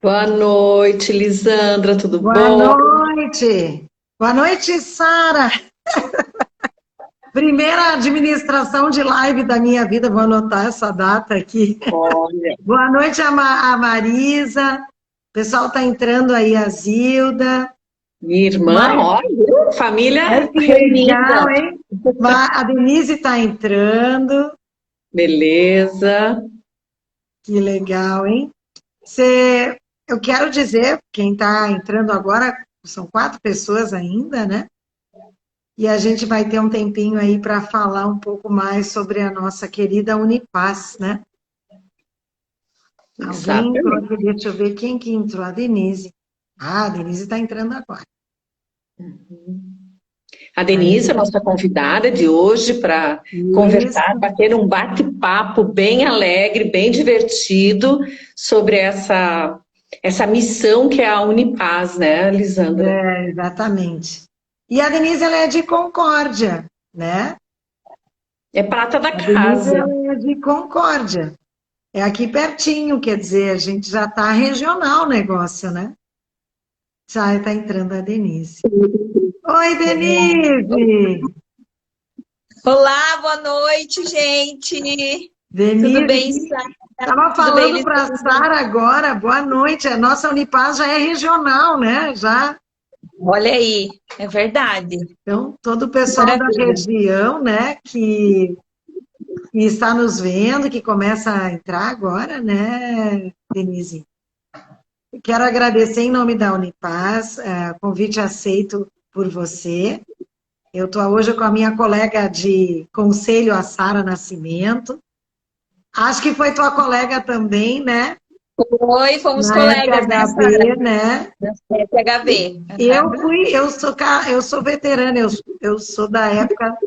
Boa noite, Lisandra, tudo Boa bom? noite. Boa noite, Sara. Primeira administração de live da minha vida, vou anotar essa data aqui. Olha, Boa noite, a Marisa. O pessoal está entrando aí, a Zilda. minha irmã, Mas, olha, família olha que legal, reunida. hein? A Denise está entrando. Beleza. Que legal, hein? Eu quero dizer, quem está entrando agora, são 4 pessoas ainda, né? E a gente vai ter um tempinho aí para falar um pouco mais sobre a nossa querida Unipaz, né? Alguém entrou Exatamente. aqui, deixa eu ver quem que entrou, a Denise. Ah, a Denise está entrando agora. A Aí, Denise é nossa convidada de hoje para conversar, isso, bater um bate-papo bem alegre, bem divertido sobre essa missão que é a Unipaz, né, Lisandra? exatamente. E a Denise, ela é de Concórdia, né? É prata da A Denise, casa. ela é de Concórdia. É aqui pertinho, quer dizer, a gente já está regional o negócio, né? Já está entrando a Denise. Oi, Denise! Olá, boa noite, gente. Tudo Denise, bem, Sara? estava Tudo bem, falando para a Lisandra? Sara agora, boa noite. A nossa Unipaz já é regional, né? Já. Olha aí, é verdade. Então, todo o pessoal da Maravilha. região, né, que está nos vendo, que começa a entrar agora, né, Denise? Quero agradecer em nome da Unipaz, convite aceito por você. Eu estou hoje com a minha colega de conselho, a Sara Nascimento. Acho que foi tua colega também, né? Oi, fomos Na colegas, né, Sara? FHB, né? Da FHB. Eu sou veterana, eu sou da época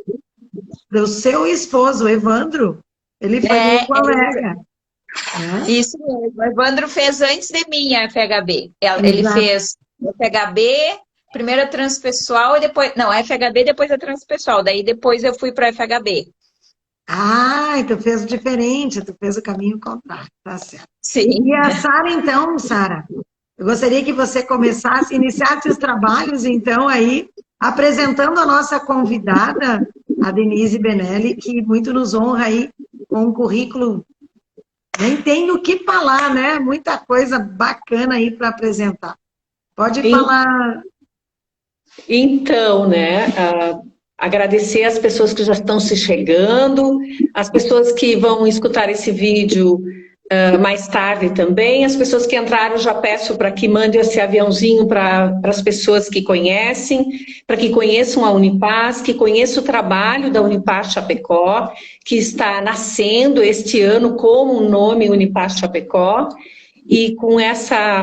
do seu esposo, o Evandro. Ele foi meu É colega, né? isso mesmo. O Evandro fez antes de mim a FHB. Ele Exato. fez a FHB, primeiro a transpessoal e depois. Não, a FHB, depois a transpessoal. Daí depois eu fui para a FHB. Ah, tu fez diferente, tu fez o caminho contrário, tá certo. E Sim. a Sara, então, Sara, eu gostaria que você começasse, iniciasse os trabalhos, então, aí, apresentando a nossa convidada, a Denise Benelli, que muito nos honra aí com um currículo, nem tem o que falar, né? Muita coisa bacana aí para apresentar. Pode falar. Então, né, agradecer as pessoas que já estão se chegando, as pessoas que vão escutar esse vídeo mais tarde também, as pessoas que entraram já peço para que mandem esse aviãozinho para as pessoas que conhecem, para que conheçam a Unipaz, que conheçam o trabalho da Unipaz Chapecó, que está nascendo este ano com o nome Unipaz Chapecó, e com essa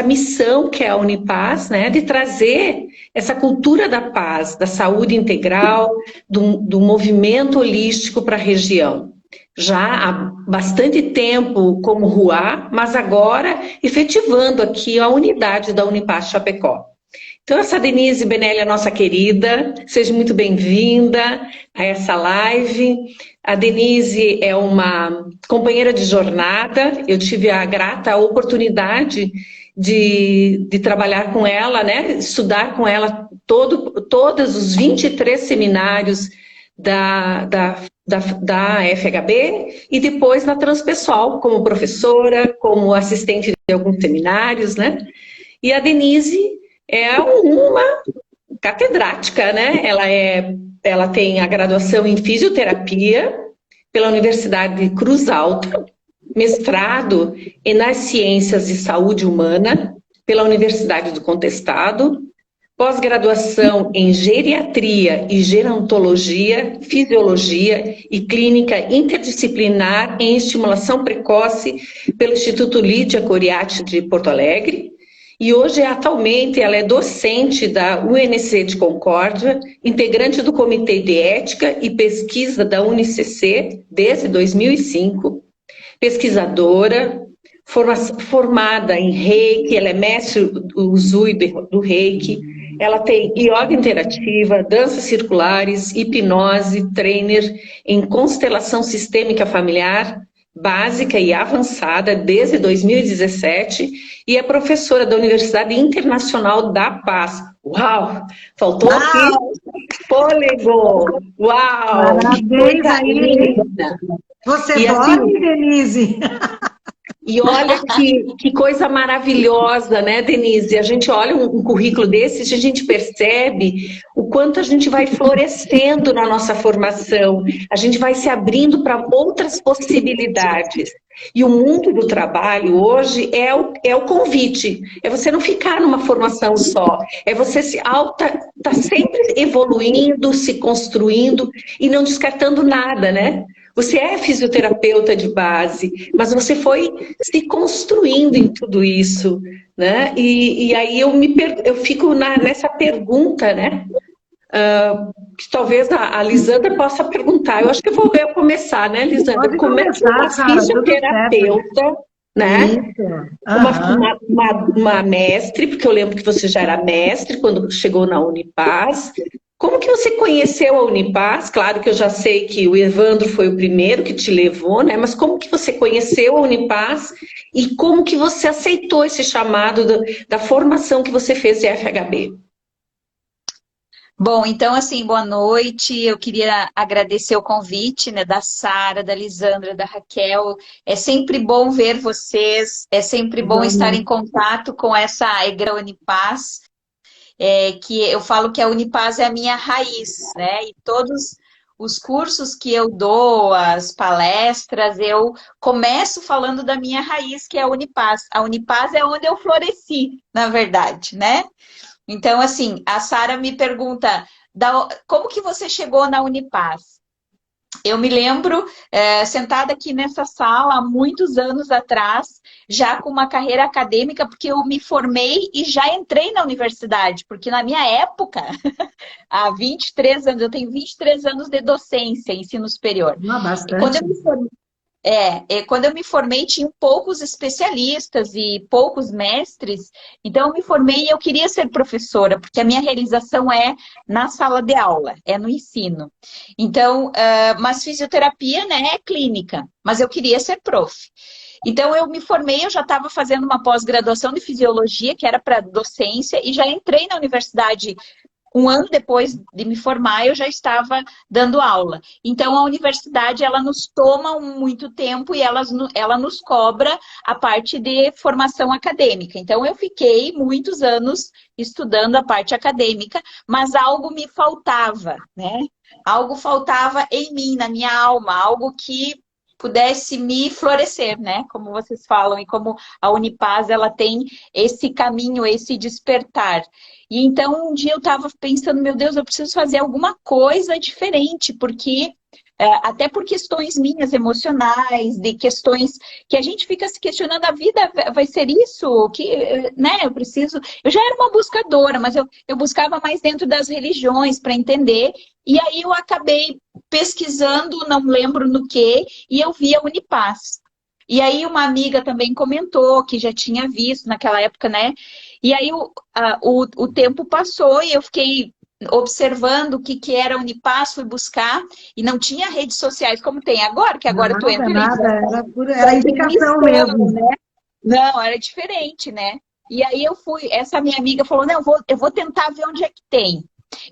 missão que é a Unipaz, né, de trazer essa cultura da paz, da saúde integral, do movimento holístico para a região. Já há bastante tempo como RUA, mas agora efetivando aqui a unidade da Unipaz Chapecó. Então, essa Denise Benelli é nossa querida, seja muito bem-vinda a essa live. A Denise é uma companheira de jornada, eu tive a grata oportunidade de trabalhar com ela, né, estudar com ela todos os 23 seminários da FHB e depois na Transpessoal, como professora, como assistente de alguns seminários, né? E a Denise é uma catedrática, né? Ela tem a graduação em fisioterapia pela Universidade de Cruz Alta, mestrado nas ciências de saúde humana pela Universidade do Contestado, pós-graduação em geriatria e gerontologia, fisiologia e clínica interdisciplinar em estimulação precoce pelo Instituto Lídia Coriati de Porto Alegre. E hoje, atualmente, ela é docente da UNC de Concórdia, integrante do Comitê de Ética e Pesquisa da UNCC desde 2005, pesquisadora, formada em Reiki, ela é mestre do Usui do Reiki, ela tem yoga interativa, danças circulares, hipnose, trainer em constelação sistêmica familiar, básica e avançada desde 2017 e é professora da Universidade Internacional da Paz. Uau! Faltou aqui fôlego! Uau! Parabéns aí, linda! Você E dorme, assim, Denise? e olha que coisa maravilhosa, né, Denise? A gente olha um currículo desse, a gente percebe o quanto a gente vai florescendo na nossa formação, a gente vai se abrindo para outras possibilidades. E o mundo do trabalho hoje é o convite, é você não ficar numa formação só, é você tá sempre evoluindo, se construindo e não descartando nada, né? Você é fisioterapeuta de base, mas você foi se construindo em tudo isso, né? E aí eu fico nessa pergunta, né? Que talvez a Lisandra possa perguntar. Eu acho que eu começar, né, Lisandra? Pode Como é que começar, uma Sara, tudo fisioterapeuta, né? Isso. Aham. Uma mestre, porque eu lembro que você já era mestre quando chegou na Unipaz. Como que você conheceu a Unipaz? Claro que eu já sei que o Evandro foi o primeiro que te levou, né? Mas como que você conheceu a Unipaz e como que você aceitou esse chamado da formação que você fez de FHB? Bom, então, assim, boa noite. Eu queria agradecer o convite, né, da Sara, da Lisandra, da Raquel. É sempre bom ver vocês, é sempre bom estar em Igualmente. contato com essa Egra Unipaz, que eu falo que a Unipaz é a minha raiz, né? E todos os cursos que eu dou, as palestras, eu começo falando da minha raiz, que é a Unipaz. A Unipaz é onde eu floresci, na verdade, né? Então, assim, a Sara me pergunta, como que você chegou na Unipaz? Eu me lembro, sentada aqui nessa sala há muitos anos atrás, já com uma carreira acadêmica, porque eu me formei e já entrei na universidade, porque na minha época, há 23 anos, eu tenho 23 anos de docência, ensino superior. Não, E quando bastante. eu me formei, quando eu me formei, tinha poucos especialistas e poucos mestres, então eu me formei e eu queria ser professora, porque a minha realização é na sala de aula, é no ensino. Então, mas fisioterapia, né, é clínica, mas eu queria ser prof. Então, eu me formei, eu já estava fazendo uma pós-graduação de fisiologia, que era para docência, e já entrei na universidade um ano depois de me formar, eu já estava dando aula. Então, a universidade, ela nos toma muito tempo e ela nos cobra a parte de formação acadêmica. Então, eu fiquei muitos anos estudando a parte acadêmica, mas algo me faltava, né? Algo faltava em mim, na minha alma, algo que pudesse me florescer, né? Como vocês falam, e como a Unipaz, ela tem esse caminho, esse despertar. E então, um dia eu estava pensando, meu Deus, eu preciso fazer alguma coisa diferente, porque até por questões minhas emocionais, de questões que a gente fica se questionando, a vida vai ser isso? Que, né, eu preciso... Eu já era uma buscadora, mas eu buscava mais dentro das religiões para entender, e aí eu acabei pesquisando, não lembro no que, e eu vi a Unipaz. E aí uma amiga também comentou que já tinha visto naquela época, né? E aí o tempo passou e eu fiquei observando o que era a Unipaz, fui buscar, e não tinha redes sociais como tem agora, que agora tu Nada, entra e nada. Era vai ter indicação missão, mesmo. né? Não, era diferente, né? E aí eu fui, essa minha amiga falou, não, eu vou tentar ver onde é que tem.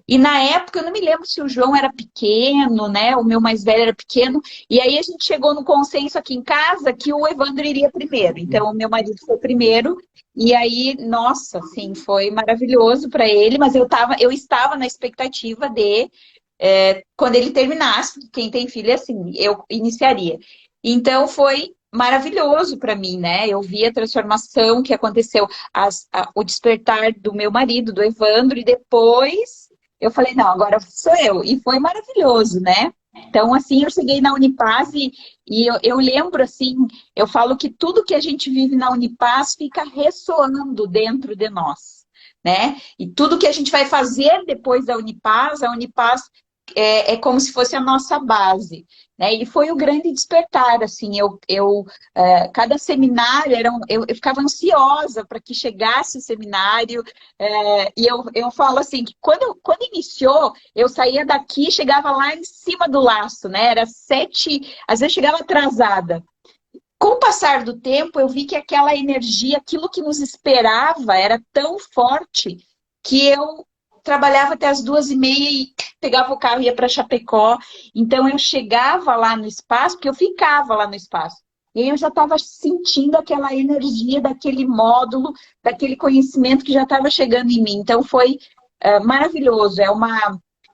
E na época, eu não me lembro se o João era pequeno, né? O meu mais velho era pequeno. E aí a gente chegou no consenso aqui em casa que o Evandro iria primeiro. Então, o meu marido foi primeiro. E aí, nossa, assim, foi maravilhoso para ele. Mas eu estava na expectativa de, quando ele terminasse, quem tem filho é assim, eu iniciaria. Então, foi maravilhoso para mim, né? Eu vi a transformação que aconteceu, o despertar do meu marido, do Evandro, e depois eu falei, não, agora sou eu. E foi maravilhoso, né? Então, assim, eu cheguei na Unipaz e eu lembro, assim, eu falo que tudo que a gente vive na Unipaz fica ressoando dentro de nós, né? E tudo que a gente vai fazer depois da Unipaz, a Unipaz é como se fosse a nossa base, né? E foi o grande despertar, assim, cada seminário, eu ficava ansiosa para que chegasse o seminário, e eu falo assim, que quando iniciou, eu saía daqui, chegava lá em cima do laço, né? Era 7, às vezes chegava atrasada. Com o passar do tempo, eu vi que aquela energia, aquilo que nos esperava, era tão forte que eu trabalhava até as 2h30 e pegava o carro e ia para Chapecó. Então, eu chegava lá no espaço, porque eu ficava lá no espaço. E aí eu já estava sentindo aquela energia daquele módulo, daquele conhecimento que já estava chegando em mim. Então, foi maravilhoso.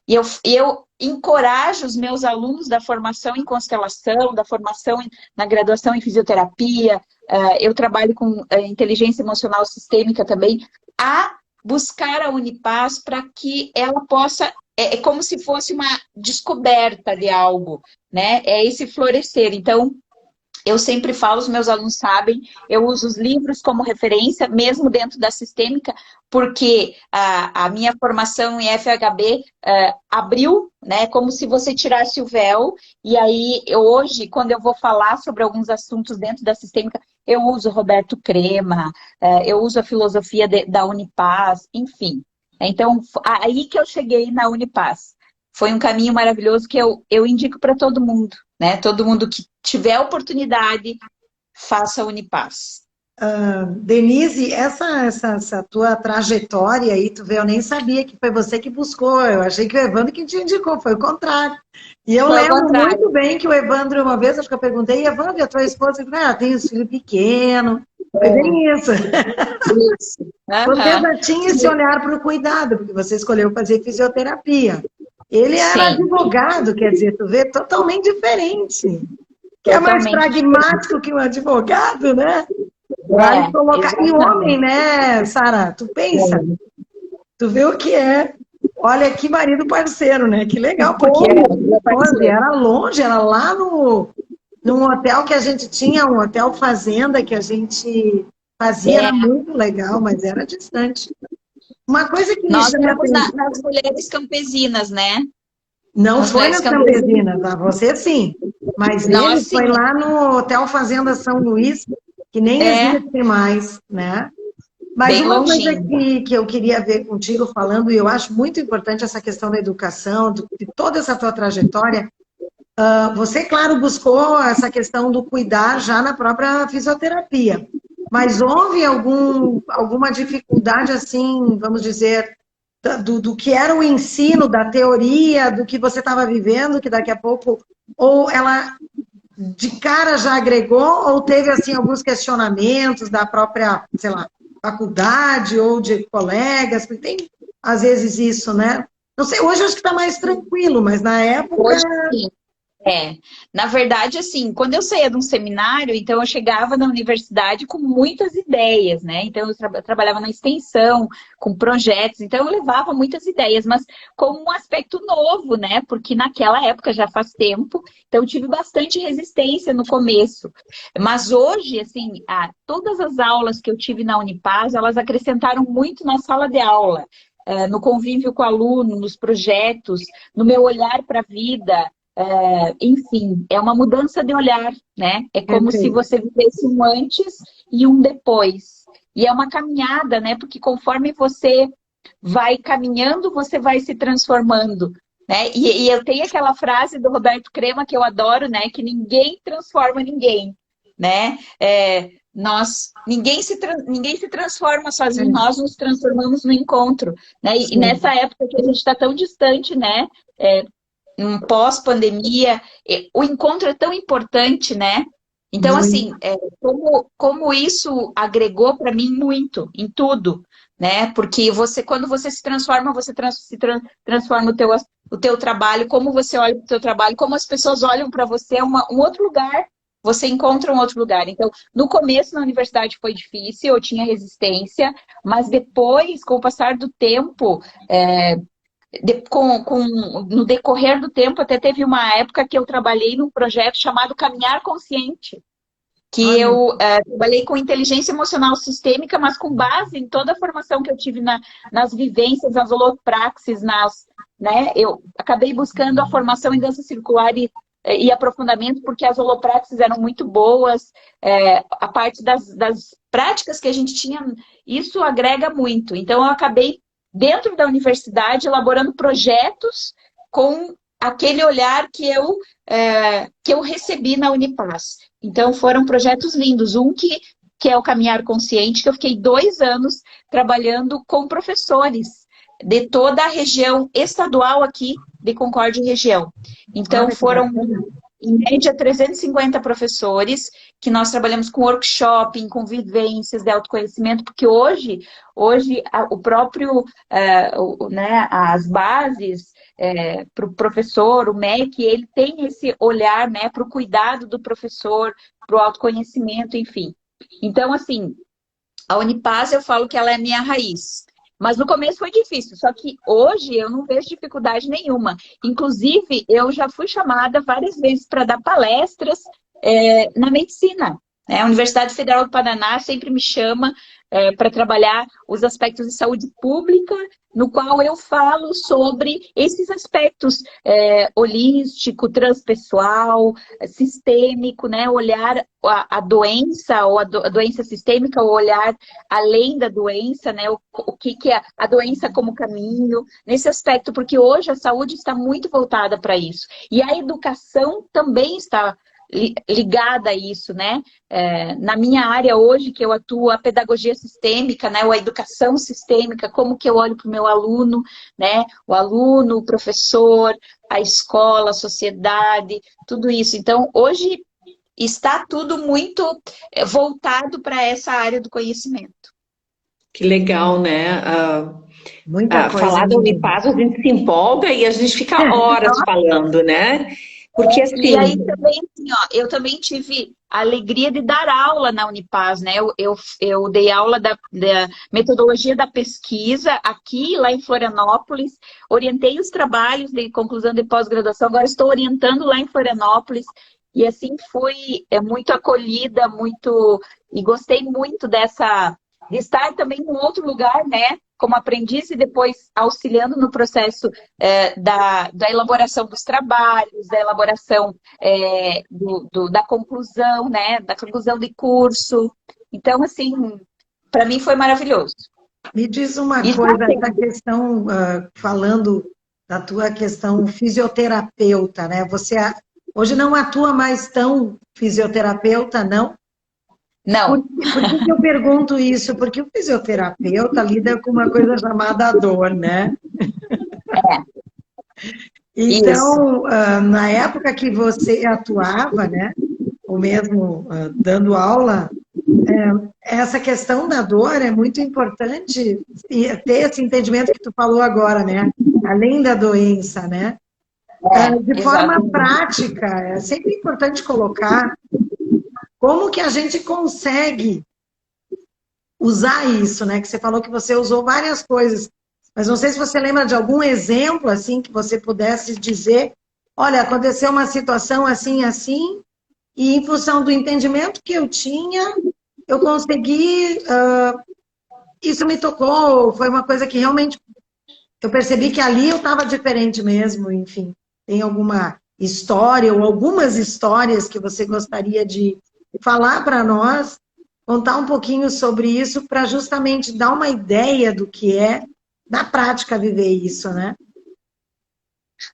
E eu encorajo os meus alunos da formação em constelação, da formação na graduação em fisioterapia, eu trabalho com inteligência emocional sistêmica também, a buscar a Unipaz para que ela possa, é como se fosse uma descoberta de algo, né? É esse florescer. Então, eu sempre falo, os meus alunos sabem, eu uso os livros como referência, mesmo dentro da sistêmica, porque a minha formação em FHB abriu, né, como se você tirasse o véu, e aí hoje, quando eu vou falar sobre alguns assuntos dentro da sistêmica, eu uso Roberto Crema, eu uso a filosofia da Unipaz, enfim. Então, aí que eu cheguei na Unipaz. Foi um caminho maravilhoso que eu indico para todo mundo, né? Todo mundo que tiver oportunidade, faça a Unipaz. Denise, essa tua trajetória aí, tu vê, eu nem sabia que foi você que buscou, eu achei que o Evandro que te indicou, foi o contrário. E eu lembro muito bem que o Evandro, uma vez, acho que eu perguntei, Evandro, a tua esposa? Ele falou, tem os filhos pequenos, foi bem isso. Isso. Você já tinha esse olhar para o cuidado, porque você escolheu fazer fisioterapia. Ele era advogado, quer dizer, tu vê, totalmente diferente. Que é mais pragmático que um advogado, né? Vai colocar. E homem, né, Sara? Tu pensa, tu vê o que é. Olha que marido parceiro, né? Que legal, porque era longe, era lá num hotel que a gente tinha, um hotel fazenda que a gente fazia, era muito legal, mas era distante. Uma coisa que nós éramos nas mulheres campesinas, né? Não foi nas Campesinas, você sim. Mas ele foi lá no Hotel Fazenda São Luís, que nem existe mais, né? Mas bem uma longinho. coisa que eu queria ver contigo falando, e eu acho muito importante essa questão da educação, de toda essa tua trajetória, você, claro, buscou essa questão do cuidar já na própria fisioterapia. Mas houve alguma dificuldade, assim, vamos dizer, do que era o ensino, da teoria, do que você estava vivendo, que daqui a pouco, ou ela de cara já agregou, ou teve, assim, alguns questionamentos da própria, sei lá, faculdade, ou de colegas, porque tem, às vezes, isso, né? Não sei, hoje eu acho que está mais tranquilo, mas na época... Hoje, sim. Na verdade, assim, quando eu saía de um seminário, então eu chegava na universidade com muitas ideias, né? Então eu trabalhava na extensão, com projetos, então eu levava muitas ideias, mas como um aspecto novo, né? Porque naquela época já faz tempo, então eu tive bastante resistência no começo. Mas hoje, assim, todas as aulas que eu tive na Unipaz, elas acrescentaram muito na sala de aula, no convívio com o aluno, nos projetos, no meu olhar para a vida. Enfim, é uma mudança de olhar, né? É como se você vivesse um antes e um depois. E é uma caminhada, né? Porque conforme você vai caminhando, você vai se transformando, né? E eu tenho aquela frase do Roberto Crema que eu adoro, né? Que ninguém transforma ninguém, né? Ninguém se transforma sozinho, nós nos transformamos no encontro, né? E nessa época que a gente está tão distante, né? Pós-pandemia, o encontro é tão importante, né? Então, assim, como isso agregou para mim muito, em tudo, né? Porque quando você se transforma, você transforma o teu trabalho, como você olha para o teu trabalho, como as pessoas olham para você, um outro lugar, você encontra um outro lugar. Então, no começo, na universidade foi difícil, eu tinha resistência, mas depois, com o passar do tempo... no decorrer do tempo, até teve uma época que eu trabalhei num projeto chamado Caminhar Consciente. que Olha. eu trabalhei com inteligência emocional sistêmica, mas com base em toda a formação que eu tive nas vivências, nas holopraxis, né? Eu acabei buscando a formação em dança circular e aprofundamento, porque as holopraxis eram muito boas, a parte das práticas que a gente tinha, isso agrega muito. Então, eu acabei, dentro da universidade, elaborando projetos com aquele olhar que eu recebi na Unipaz. Então, foram projetos lindos. Um que é o Caminhar Consciente, que eu fiquei 2 anos trabalhando com professores de toda a região estadual aqui de Concórdia e região. Então, Olha que foram, bacana. em média, 350 professores, que nós trabalhamos com workshop, com vivências de autoconhecimento, porque hoje o próprio, né, as bases para o professor, o MEC, ele tem esse olhar, né, para o cuidado do professor, para o autoconhecimento, enfim. Então, assim, a Unipaz, eu falo que ela é a minha raiz. Mas no começo foi difícil, só que hoje eu não vejo dificuldade nenhuma. Inclusive, eu já fui chamada várias vezes para dar palestras na medicina. A Universidade Federal do Paraná sempre me chama para trabalhar os aspectos de saúde pública, no qual eu falo sobre esses aspectos holístico, transpessoal, sistêmico, né? Olhar a doença, ou a doença sistêmica, o olhar além da doença, né? O que é a doença como caminho, nesse aspecto, porque hoje a saúde está muito voltada para isso. E a educação também está ligada a isso, né? Na minha área hoje, que eu atuo, a pedagogia sistêmica, né? Ou a educação sistêmica, como que eu olho para o meu aluno, né? O aluno, o professor, a escola, a sociedade, tudo isso. Então, hoje está tudo muito voltado para essa área do conhecimento. Que legal, né? Muita coisa, Falar da menina. Unipaz, a gente se empolga e a gente fica horas falando, né? Porque E assim, aí também, assim, ó, eu também tive a alegria de dar aula na Unipaz, né? Eu dei aula da metodologia da pesquisa aqui, lá em Florianópolis, orientei os trabalhos de conclusão de pós-graduação, agora estou orientando lá em Florianópolis, e assim fui muito acolhida, e gostei muito de estar também em um outro lugar, né? Como aprendiz e depois auxiliando no processo da elaboração dos trabalhos, da elaboração da conclusão, né? Da conclusão de curso. Então, assim, para mim foi maravilhoso. Me diz uma E coisa, essa questão, falando da tua questão fisioterapeuta, né? Você hoje não atua mais tão fisioterapeuta, não? não, Por que eu pergunto isso? Porque o fisioterapeuta lida com uma coisa chamada dor, né? isso. Então, na época que você atuava, né? Ou mesmo dando aula, essa questão da dor é muito importante e ter esse entendimento que tu falou agora, né? Além da doença, né? De forma Exatamente. prática, é sempre importante colocar como que a gente consegue usar isso, né? Que você falou que você usou várias coisas, mas não sei se você lembra de algum exemplo, assim, que você pudesse dizer, olha, aconteceu uma situação assim, assim, e em função do entendimento que eu tinha, eu consegui, isso me tocou, foi uma coisa que realmente, eu percebi que ali eu estava diferente mesmo, enfim. Tem alguma história ou algumas histórias que você gostaria de falar para nós, contar um pouquinho sobre isso, para justamente dar uma ideia do que é, na prática, viver isso, né?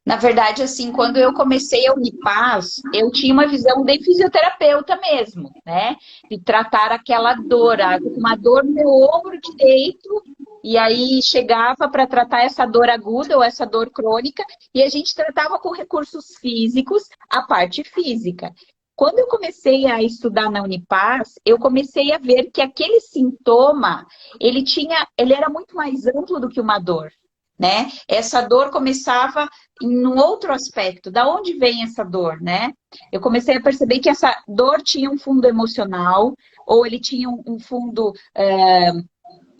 Na verdade, assim, quando eu comecei a Unipaz, eu tinha uma visão de fisioterapeuta mesmo, né? De tratar aquela dor, uma dor no meu ombro direito, e aí chegava para tratar essa dor aguda ou essa dor crônica, e a gente tratava com recursos físicos a parte física. Quando eu comecei a estudar na Unipaz, eu comecei a ver que aquele sintoma, ele era muito mais amplo do que uma dor, né? Essa dor começava em um outro aspecto. Da onde vem essa dor, né? Eu comecei a perceber que essa dor tinha um fundo emocional, ou ele tinha um fundo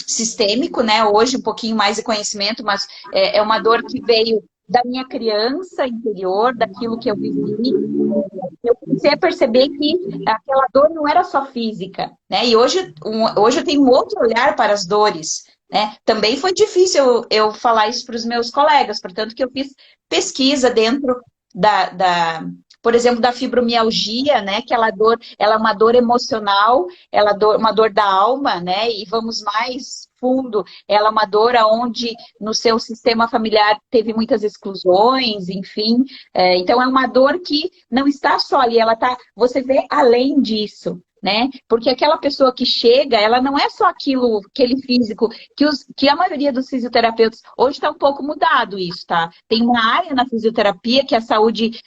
sistêmico, né? Hoje um pouquinho mais de conhecimento, mas é uma dor que veio da minha criança interior, daquilo que eu vivi, eu comecei a perceber que aquela dor não era só física, né? E hoje eu tenho um outro olhar para as dores, né? Também foi difícil eu falar isso para os meus colegas, portanto que eu fiz pesquisa dentro por exemplo, da fibromialgia, né? Que ela é uma dor emocional, uma dor da alma, né? E vamos mais fundo, ela é uma dor onde no seu sistema familiar teve muitas exclusões, enfim. Então é uma dor que não está só ali, você vê além disso. Né? Porque aquela pessoa que chega, ela não é só aquele físico, que a maioria dos fisioterapeutas, hoje está um pouco mudado isso, tá? Tem uma área na fisioterapia, que é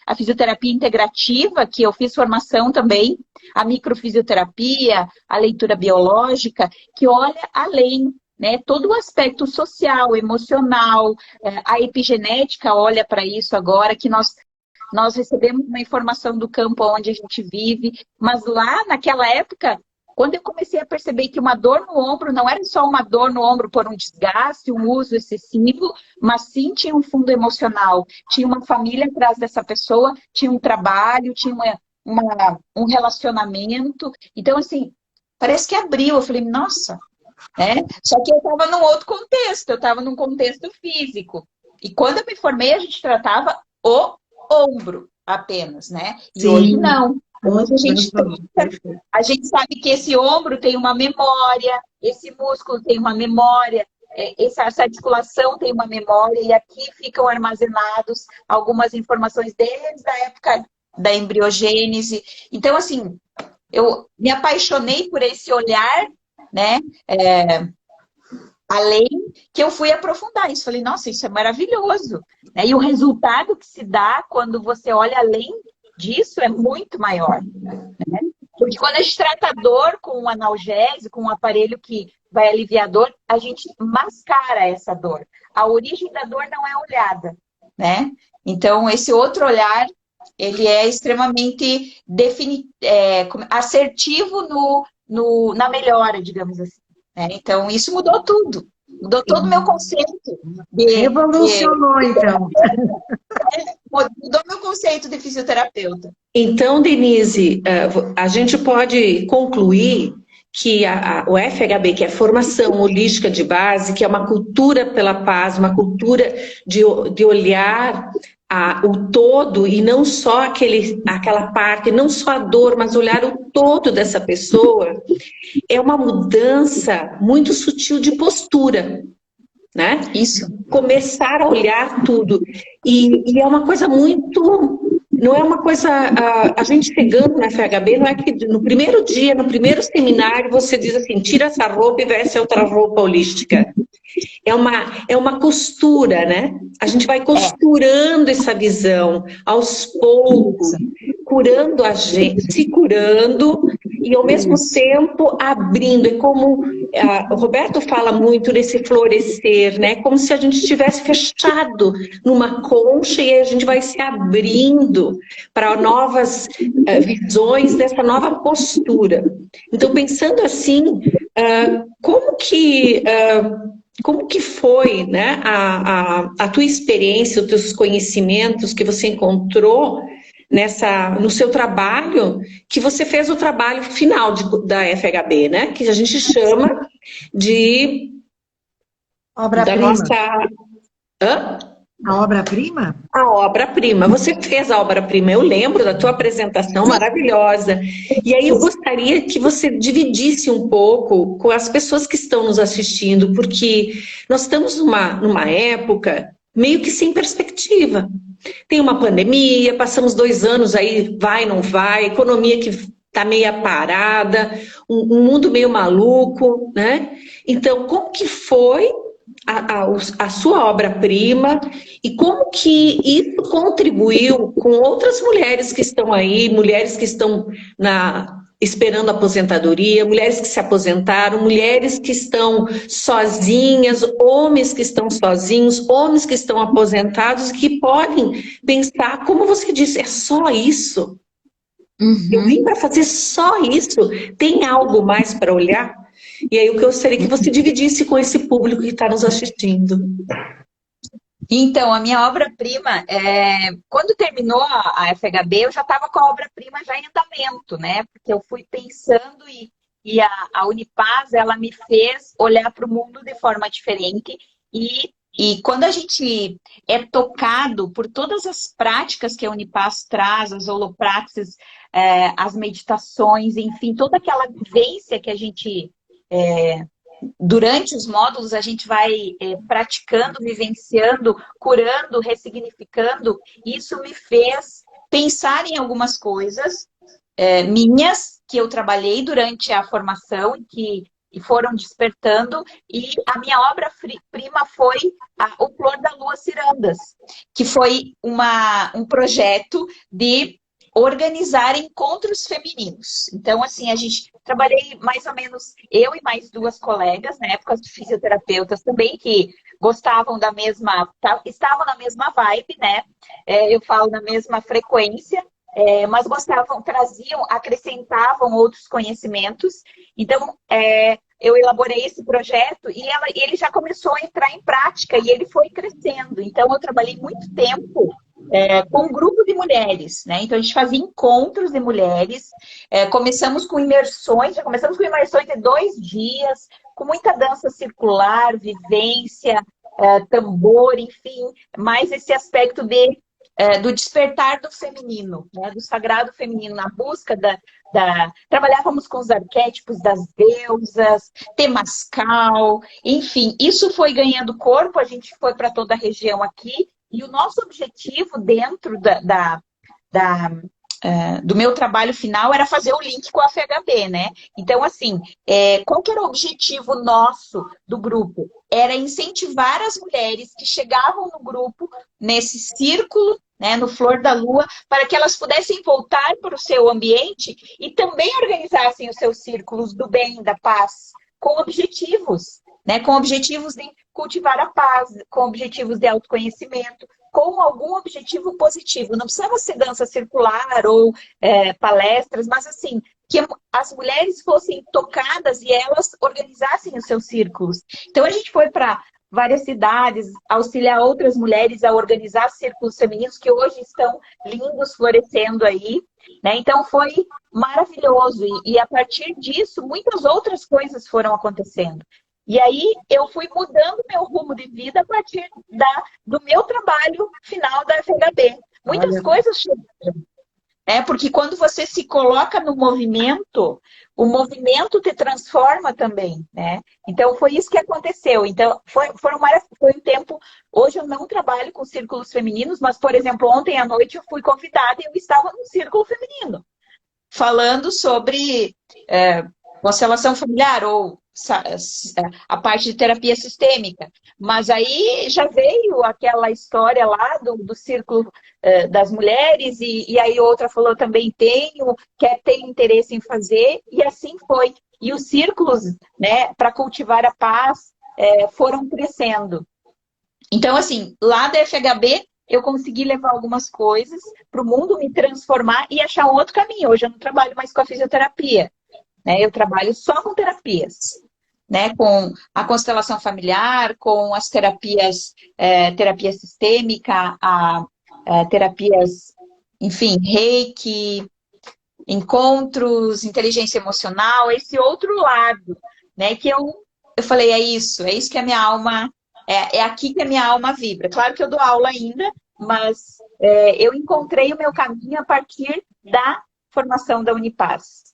a fisioterapia integrativa, que eu fiz formação também, a microfisioterapia, a leitura biológica, que olha além, né? Todo o aspecto social, emocional, a epigenética olha para isso agora, que nós recebemos uma informação do campo onde a gente vive, mas lá naquela época, quando eu comecei a perceber que uma dor no ombro não era só uma dor no ombro por um desgaste, um uso excessivo, mas sim tinha um fundo emocional, tinha uma família atrás dessa pessoa, tinha um trabalho, tinha um relacionamento. Então, assim, parece que abriu. Eu falei, nossa, né? Só que eu estava num outro contexto, eu estava num contexto físico. E quando eu me formei, a gente tratava o ombro apenas, né? E hoje não. Hoje a gente sabe que esse ombro tem uma memória, esse músculo tem uma memória, essa articulação tem uma memória, e aqui ficam armazenados algumas informações desde a época da embriogênese. Então, assim, eu me apaixonei por esse olhar, né? Além que eu fui aprofundar isso. Falei, nossa, isso é maravilhoso. Né? E o resultado que se dá quando você olha além disso é muito maior. Né? Porque quando a gente trata a dor com um analgésico, com um aparelho que vai aliviar a dor, a gente mascara essa dor. A origem da dor não é olhada. Né? Então, esse outro olhar, ele é extremamente assertivo na melhora, digamos assim. Então, isso mudou tudo. Mudou todo o meu conceito. Revolucionou, então. Mudou meu conceito de fisioterapeuta. Então, Denise, a gente pode concluir que o FHB, que é a formação holística de base, que é uma cultura pela paz, uma cultura de olhar o todo e não só aquela parte, não só a dor, mas olhar o todo dessa pessoa, é uma mudança muito sutil de postura, né? Isso. Começar a olhar tudo. E é uma coisa muito... Não é uma coisa... A gente chegando na FHB, não é que no primeiro dia, no primeiro seminário, você diz assim, tira essa roupa e veste outra roupa holística. É uma costura, né? A gente vai costurando essa visão aos poucos, curando a gente, se curando e ao mesmo tempo abrindo. É como o Roberto fala muito nesse florescer, né? Como se a gente estivesse fechado numa concha e a gente vai se abrindo para novas visões dessa nova postura. Então, pensando assim, como que foi, né, a tua experiência, os teus conhecimentos que você encontrou no seu trabalho, que você fez o trabalho final da FHB, né? Que a gente chama de... Obra-prima. Hã? A obra-prima? A obra-prima. Você fez a obra-prima, eu lembro da tua apresentação maravilhosa. E aí eu gostaria que você dividisse um pouco com as pessoas que estão nos assistindo, porque nós estamos numa época meio que sem perspectiva. Tem uma pandemia, passamos 2 anos aí, vai, não vai, economia que está meio parada, um mundo meio maluco, né? Então, como que foi a sua obra-prima e como que isso contribuiu com outras mulheres que estão aí, mulheres que estão esperando aposentadoria, mulheres que se aposentaram, mulheres que estão sozinhas, homens que estão sozinhos, homens que estão aposentados e que podem pensar, como você disse, é só isso? Eu vim para fazer só isso? Tem algo mais para olhar? E aí o que eu gostaria que você dividisse com esse público que está nos assistindo. Então, a minha obra-prima, quando terminou a FHB, eu já estava com a obra-prima já em andamento, né? Porque eu fui pensando e a Unipaz, ela me fez olhar para o mundo de forma diferente. E quando a gente é tocado por todas as práticas que a Unipaz traz, as holopraxis, as meditações, enfim, toda aquela vivência que a gente durante os módulos a gente vai praticando, vivenciando, curando, ressignificando. Isso me fez pensar em algumas coisas minhas que eu trabalhei durante a formação e foram despertando. E a minha obra-prima foi o Flor da Lua Cirandas, que foi um projeto de organizar encontros femininos. Então, assim, a gente trabalhei mais ou menos, eu e mais duas colegas, na época de fisioterapeutas também, que gostavam da mesma, estavam na mesma vibe, né? Eu falo na mesma frequência, mas gostavam, traziam, acrescentavam outros conhecimentos. Então, eu elaborei esse projeto e ele já começou a entrar em prática e ele foi crescendo. Então, eu trabalhei muito tempo com um grupo de mulheres, né? Então, a gente fazia encontros de mulheres, começamos com imersões, já começamos com imersões de 2 dias, com muita dança circular, vivência, tambor, enfim, mais esse aspecto do despertar do feminino, né? Do sagrado feminino, na busca trabalhávamos com os arquétipos das deusas, temascal, enfim, isso foi ganhando corpo, a gente foi para toda a região aqui, e o nosso objetivo dentro do meu trabalho final era fazer o link com a FHB, né? Então, assim, qual que era o objetivo nosso do grupo? Era incentivar as mulheres que chegavam no grupo, nesse círculo, né, no Flor da Lua, para que elas pudessem voltar para o seu ambiente e também organizassem os seus círculos do bem, da paz, com objetivos, né? Com objetivos de cultivar a paz, com objetivos de autoconhecimento, com algum objetivo positivo. Não precisava ser dança circular ou palestras, mas assim, que as mulheres fossem tocadas e elas organizassem os seus círculos. Então a gente foi para várias cidades, auxiliar outras mulheres a organizar círculos femininos que hoje estão lindos, florescendo aí, né? Então foi maravilhoso e a partir disso muitas outras coisas foram acontecendo. E aí eu fui mudando meu rumo de vida a partir do meu trabalho final da FHB. Muitas coisas chegaram, porque quando você se coloca no movimento, o movimento te transforma também, né? Então foi isso que aconteceu. Então foi um tempo. Hoje eu não trabalho com círculos femininos, mas, por exemplo, ontem à noite eu fui convidada e eu estava num círculo feminino, falando sobre constelação familiar ou a parte de terapia sistêmica. Mas aí já veio aquela história lá do círculo das mulheres e aí outra falou também tenho interesse em fazer e assim foi. E os círculos, né, para cultivar a paz foram crescendo. Então, assim, lá da FHB eu consegui levar algumas coisas para o mundo, me transformar e achar um outro caminho. Hoje eu não trabalho mais com a fisioterapia, né? Eu trabalho só com terapias, né? Com a constelação familiar, com as terapias, terapia sistêmica, terapias, enfim, reiki, encontros, inteligência emocional, esse outro lado, né? Que eu falei, é isso que a minha alma, é aqui que a minha alma vibra. Claro que eu dou aula ainda, mas eu encontrei o meu caminho a partir da formação da Unipaz.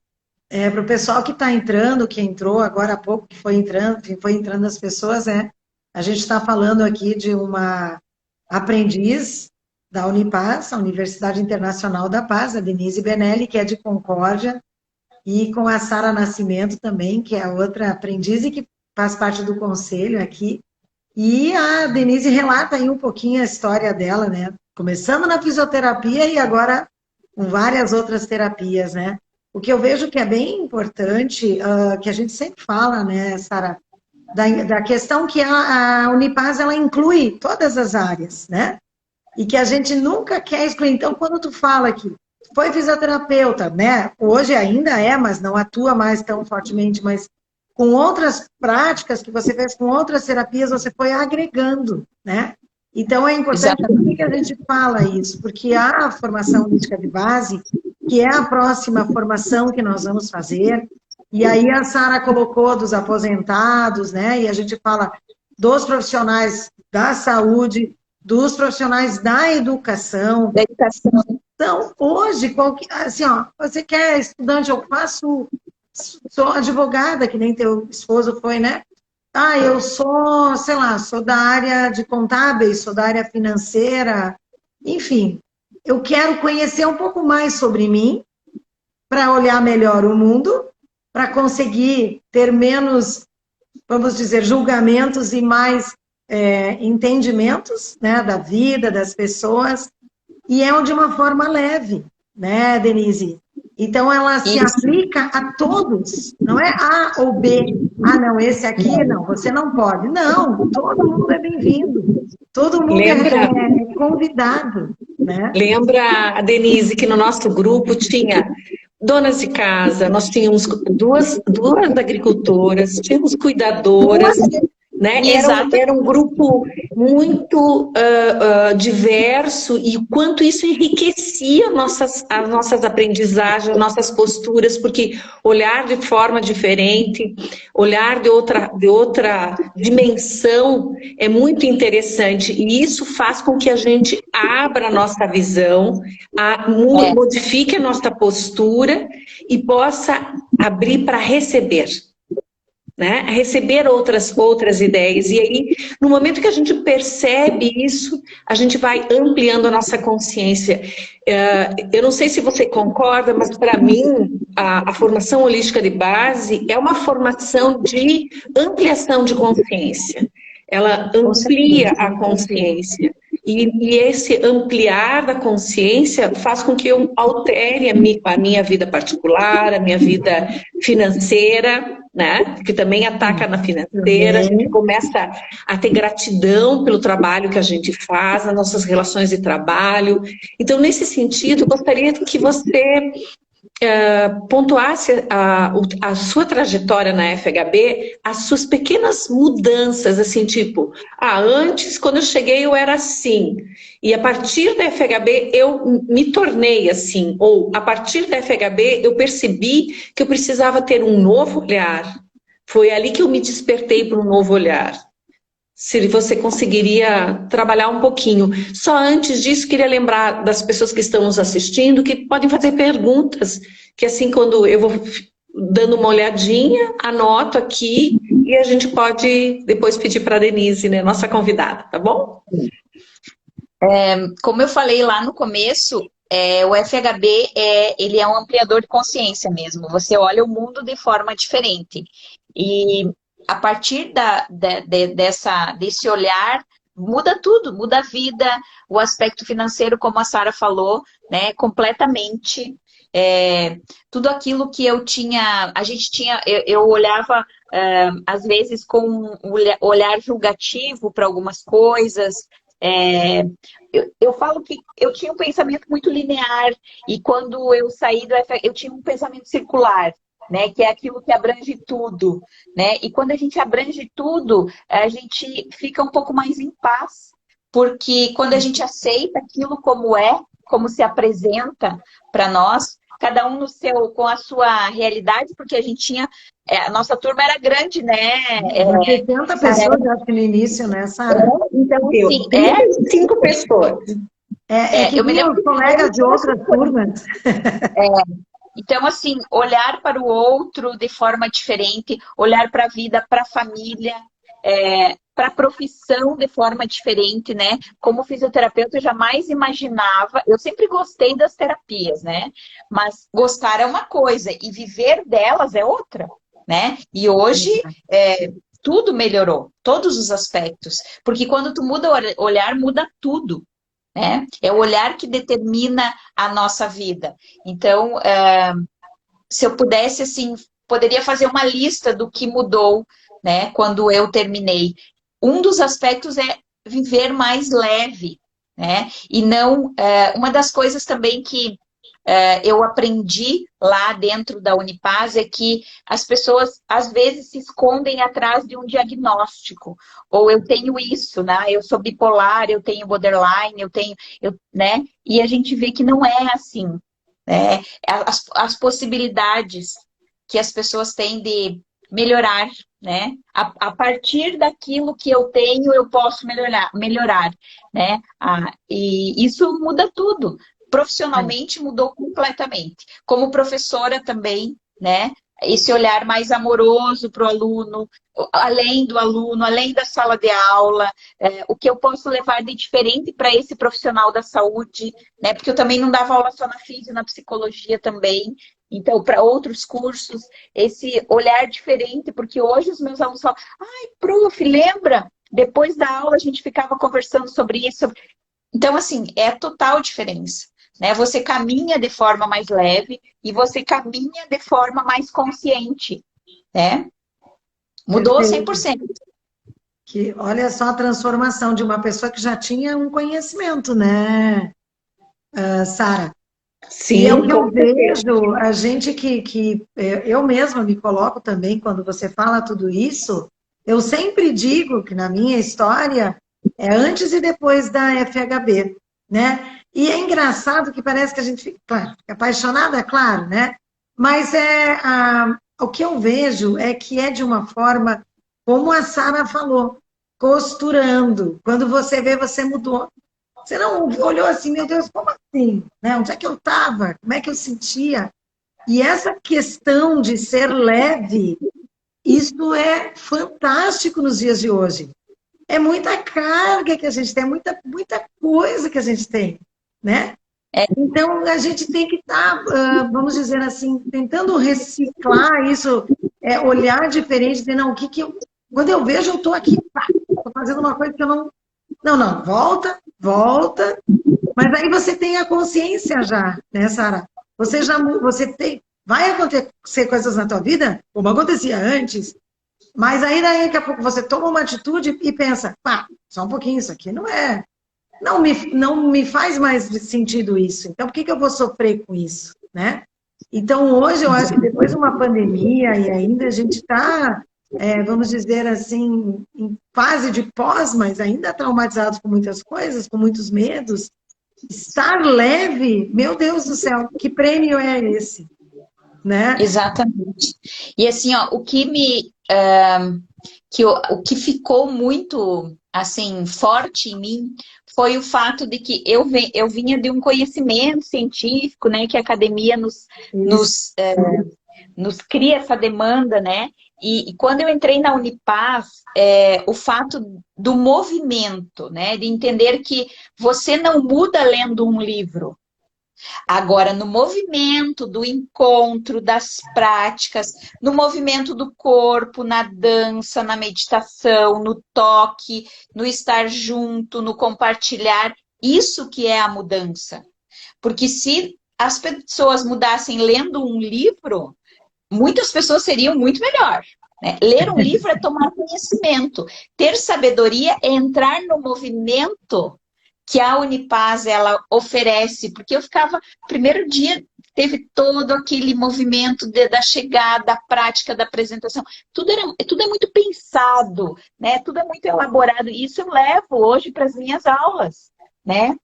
Para o pessoal que está entrando, que entrou agora há pouco, que foi entrando as pessoas, a gente está falando aqui de uma aprendiz da Unipaz, a Universidade Internacional da Paz, a Denise Benelli, que é de Concórdia, e com a Sara Nascimento também, que é a outra aprendiz e que faz parte do conselho aqui. E a Denise relata aí um pouquinho a história dela, né? Começando na fisioterapia e agora com várias outras terapias, né? O que eu vejo que é bem importante, que a gente sempre fala, né, Sara, da questão que a Unipaz, ela inclui todas as áreas, né? E que a gente nunca quer excluir. Então, quando tu fala que foi fisioterapeuta, né? Hoje ainda mas não atua mais tão fortemente, mas com outras práticas que você fez, com outras terapias, você foi agregando, né? Então, é importante que a gente fala isso, porque a formação holística de base, que é a próxima formação que nós vamos fazer, e aí a Sara colocou dos aposentados, né? E a gente fala dos profissionais da saúde, dos profissionais da educação. Da educação. Então, hoje, assim, ó, você que é estudante, eu sou advogada, que nem teu esposo foi, né? Ah, eu sou, sei lá, sou da área de contábeis, sou da área financeira, enfim, eu quero conhecer um pouco mais sobre mim para olhar melhor o mundo, para conseguir ter menos, vamos dizer, julgamentos e mais entendimentos, né, da vida, das pessoas, e é de uma forma leve, né, Denise? Então, ela se aplica a todos, não é A ou B. Ah, não, esse aqui, não, você não pode. Não, todo mundo é bem-vindo. Todo mundo é convidado, né? Lembra, Denise, que no nosso grupo tinha donas de casa, nós tínhamos duas agricultoras, tínhamos cuidadoras, né? Era um grupo muito diverso e o quanto isso enriquecia as nossas aprendizagens, nossas posturas, porque olhar de forma diferente, olhar de outra dimensão é muito interessante e isso faz com que a gente abra a nossa visão, modifique a nossa postura e possa abrir para receber. Né? Receber outras ideias. E aí, no momento que a gente percebe isso, a gente vai ampliando a nossa consciência. Eu não sei se você concorda, mas para mim, a formação holística de base é uma formação de ampliação de consciência. Ela amplia a consciência. E esse ampliar da consciência faz com que eu altere a minha vida particular, a minha vida financeira, né? Que também ataca na financeira, a gente começa a ter gratidão pelo trabalho que a gente faz, nas nossas relações de trabalho. Então, nesse sentido, eu gostaria que você pontuasse a sua trajetória na FHB, as suas pequenas mudanças, assim, tipo, antes, quando eu cheguei, eu era assim, e a partir da FHB eu me tornei assim, ou a partir da FHB eu percebi que eu precisava ter um novo olhar. Foi ali que eu me despertei para um novo olhar. Se você conseguiria trabalhar um pouquinho. Só antes disso, queria lembrar das pessoas que estão nos assistindo que podem fazer perguntas, que assim, quando eu vou dando uma olhadinha, anoto aqui e a gente pode depois pedir para a Denise, né, nossa convidada, tá bom? Como eu falei lá no começo, o FHB ele é um ampliador de consciência mesmo. Você olha o mundo de forma diferente. E a partir desse olhar, muda tudo, muda a vida, o aspecto financeiro, como a Sara falou, né, completamente. Tudo aquilo que eu olhava, às vezes, com um olhar julgativo para algumas coisas. Eu falo que eu tinha um pensamento muito linear, e quando eu saí do FHB, eu tinha um pensamento circular. Né, que é aquilo que abrange tudo, né? E quando a gente abrange tudo, a gente fica um pouco mais em paz, porque quando a gente aceita aquilo como se apresenta para nós, cada um com a sua realidade, porque a gente tinha, a nossa turma era grande, né? 70 pessoas, acho que no início, né, Sara? Então, sim, 5 pessoas. Eu me lembro colegas de outras turmas. Então, assim, olhar para o outro de forma diferente, olhar para a vida, para a família, para a profissão de forma diferente, né? Como fisioterapeuta, eu jamais imaginava, eu sempre gostei das terapias, né? Mas gostar é uma coisa e viver delas é outra, né? E hoje tudo melhorou, todos os aspectos, porque quando tu muda o olhar, muda tudo. É o olhar que determina a nossa vida. Então, se eu pudesse, assim, poderia fazer uma lista do que mudou, né, quando eu terminei. Um dos aspectos é viver mais leve, né? E não... uma das coisas também que eu aprendi lá dentro da Unipaz é que as pessoas, às vezes, se escondem atrás de um diagnóstico. Ou eu tenho isso, né? Eu sou bipolar, eu tenho borderline, né? E a gente vê que não é assim, né? As possibilidades que as pessoas têm de melhorar, né? A partir daquilo que eu tenho, eu posso melhorar, né? E isso muda tudo. Profissionalmente mudou completamente. Como professora também, né? Esse olhar mais amoroso para o aluno, além do aluno, além da sala de aula, o que eu posso levar de diferente para esse profissional da saúde, né? Porque eu também não dava aula só na física, na psicologia também. Então, para outros cursos, esse olhar diferente, porque hoje os meus alunos falam, ai, prof, lembra? Depois da aula a gente ficava conversando sobre isso. Então, assim, é a total diferença, né? Você caminha de forma mais leve e você caminha de forma mais consciente, né? Mudou 100%. Que, olha só a transformação de uma pessoa que já tinha um conhecimento, né, Sara? Sim, E é o que eu vejo, a gente eu mesma me coloco também, quando você fala tudo isso, eu sempre digo que na minha história é antes e depois da FHB, né? E é engraçado que parece que a gente fica, claro, fica apaixonada, é claro, né? Mas o que eu vejo é que é de uma forma, como a Sara falou, costurando. Quando você vê, você mudou. Você não olhou assim, meu Deus, como assim? Né? Onde é que eu estava? Como é que eu sentia? E essa questão de ser leve, isso é fantástico nos dias de hoje. É muita carga que a gente tem, muita coisa que a gente tem, né? Então, a gente tem que estar, vamos dizer assim, tentando reciclar isso, olhar diferente, dizer, não, quando eu vejo, eu estou aqui, estou fazendo uma coisa que eu não... Não, volta, mas aí você tem a consciência já, né, Sara? Vai acontecer coisas na tua vida, como acontecia antes, mas aí daqui a pouco você toma uma atitude e pensa, só um pouquinho, isso aqui não me faz mais sentido isso. Então, por que eu vou sofrer com isso, né? Então, hoje, eu acho que depois de uma pandemia e ainda a gente está, vamos dizer assim, em fase de pós, mas ainda traumatizados com muitas coisas, com muitos medos, estar leve, meu Deus do céu, que prêmio é esse, né? Exatamente. E assim, ó, o que ficou muito assim forte em mim foi o fato de que eu vinha de um conhecimento científico, né, que a academia nos cria essa demanda, né? E quando eu entrei na Unipaz, o fato do movimento, né, de entender que você não muda lendo um livro. Agora, no movimento do encontro, das práticas, no movimento do corpo, na dança, na meditação, no toque, no estar junto, no compartilhar, isso que é a mudança. Porque se as pessoas mudassem lendo um livro, muitas pessoas seriam muito melhor. Né? Ler um livro é tomar conhecimento. Ter sabedoria é entrar no movimento que a Unipaz ela oferece, porque eu ficava, primeiro dia teve todo aquele movimento da chegada, da prática, da apresentação, tudo é muito pensado, né? Tudo é muito elaborado, e isso eu levo hoje para as minhas aulas, né?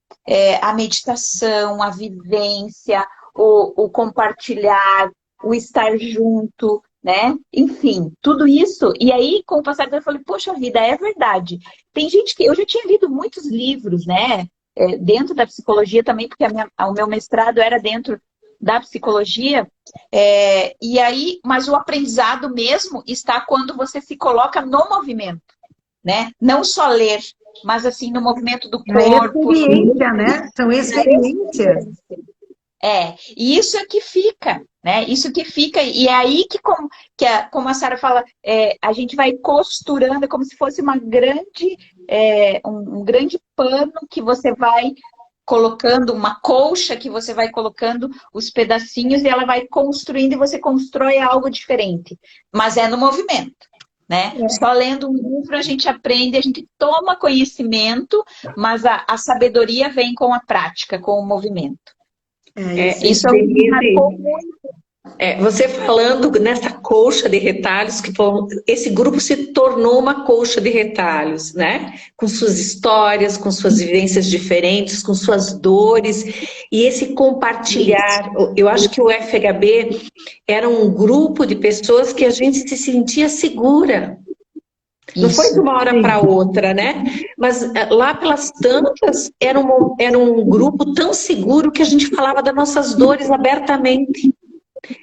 A meditação, a vivência, o compartilhar, o estar junto, né? Enfim, tudo isso. E aí, com o passar do tempo, eu falei, poxa vida, é verdade. Tem gente que... Eu já tinha lido muitos livros, né? Dentro da psicologia também, porque o meu mestrado era dentro da psicologia. E aí, mas o aprendizado mesmo está quando você se coloca no movimento, né? Não só ler, mas assim, no movimento do corpo. É experiência, né? São experiências. E isso é que fica, né? Isso que fica, e é aí que, como a Sara fala, a gente vai costurando, é como se fosse uma grande, um grande pano que você vai colocando, uma colcha que você vai colocando os pedacinhos e ela vai construindo e você constrói algo diferente. Mas é no movimento, né? Só lendo um livro a gente aprende, a gente toma conhecimento, mas a sabedoria vem com a prática, com o movimento. Isso me marcou muito. Você falando nessa colcha de retalhos, esse grupo se tornou uma colcha de retalhos, né? Com suas histórias, com suas vivências diferentes, com suas dores, e esse compartilhar. Eu acho que o FHB era um grupo de pessoas que a gente se sentia segura. Não foi de uma hora para outra, né? Mas lá pelas tantas, era um grupo tão seguro que a gente falava das nossas dores abertamente.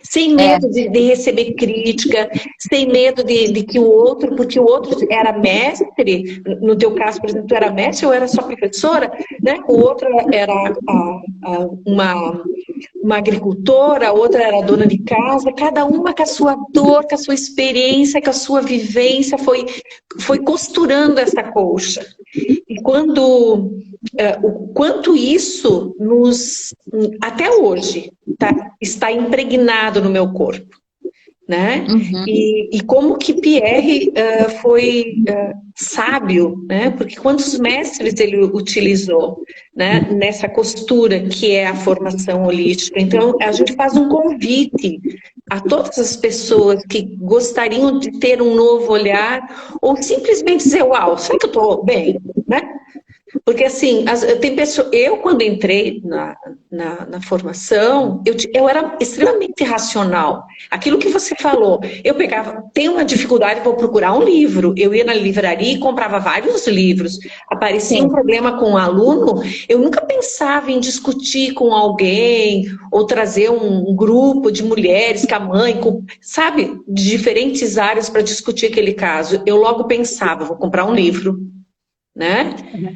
Sem medo de receber crítica, sem medo de que o outro, porque o outro era mestre, no teu caso, por exemplo, tu era mestre ou era só professora, né? O outro era uma agricultora, a outra era dona de casa, cada uma com a sua dor, com a sua experiência, com a sua vivência, foi costurando essa colcha. E o quanto isso até hoje, está impregnado no meu corpo, né? Uhum. E como que Pierre foi sábio, né? Porque quantos mestres ele utilizou, né? Nessa costura que é a formação holística. Então, a gente faz um convite a todas as pessoas que gostariam de ter um novo olhar ou simplesmente dizer, uau, será que eu estou bem, né? Porque assim, tem pessoas, eu quando entrei na formação, eu era extremamente racional. Aquilo que você falou, eu tenho uma dificuldade, vou procurar um livro. Eu ia na livraria e comprava vários livros. Aparecia um problema com um aluno, eu nunca pensava em discutir com alguém, ou trazer um grupo de mulheres, com a mãe, sabe, de diferentes áreas para discutir aquele caso. Eu logo pensava, vou comprar um livro, né? Uhum.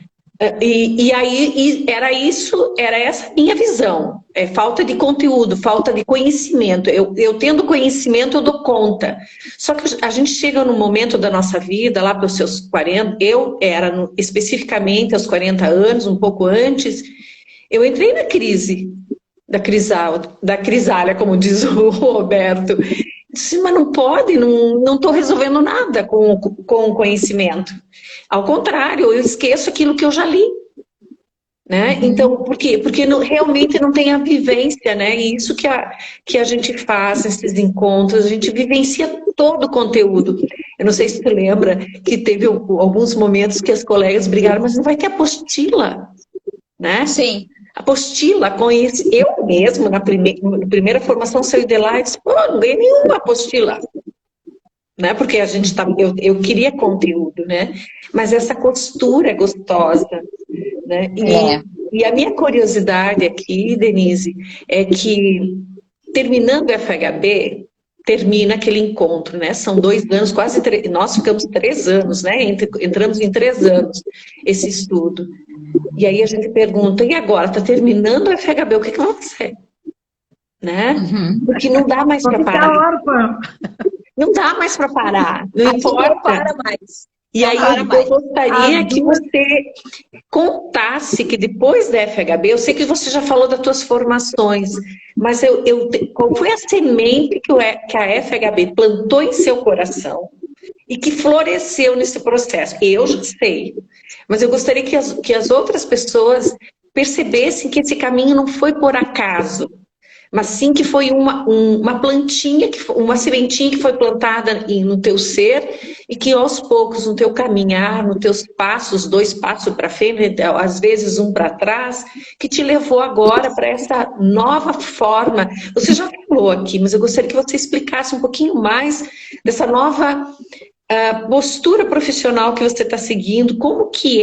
E aí era essa minha visão. Falta de conteúdo, falta de conhecimento. Eu tendo conhecimento, eu dou conta. Só que a gente chega num momento da nossa vida, lá pelos seus 40, eu era especificamente aos 40 anos, um pouco antes, eu entrei na crise da crisália, como diz o Roberto. Disse, mas não pode, não estou resolvendo nada com o conhecimento. Ao contrário, eu esqueço aquilo que eu já li. Né? Então, por quê? Porque realmente não tem a vivência, né? E isso que a gente faz, esses encontros, a gente vivencia todo o conteúdo. Eu não sei se você lembra que teve alguns momentos que as colegas brigaram, mas não vai ter apostila, né? Sim. Apostila, eu mesmo, na primeira formação, saí de lá e disse, pô, não ganhei nenhuma apostila. Né? Porque eu queria conteúdo, né? Mas essa costura é gostosa, né? E a minha curiosidade aqui, Denise, é que terminando o FHB, termina aquele encontro, né? São 2 anos, quase 3, nós ficamos 3 anos, né? Entramos em 3 anos esse estudo. E aí a gente pergunta, e agora? Está terminando o FHB, o que vai ser? Né? Porque não dá mais para parar. Não dá mais para parar. Não importa. Não para mais. E aí eu gostaria que você contasse que depois da FHB, eu sei que você já falou das suas formações, mas qual foi a semente que a FHB plantou em seu coração e que floresceu nesse processo? Eu já sei, mas eu gostaria que as outras pessoas percebessem que esse caminho não foi por acaso, mas sim que foi uma plantinha, uma sementinha que foi plantada no teu ser e que aos poucos, no teu caminhar, nos teus passos, 2 passos para frente, às vezes 1 para trás, que te levou agora para essa nova forma. Você já falou aqui, mas eu gostaria que você explicasse um pouquinho mais dessa nova postura profissional que você está seguindo, como que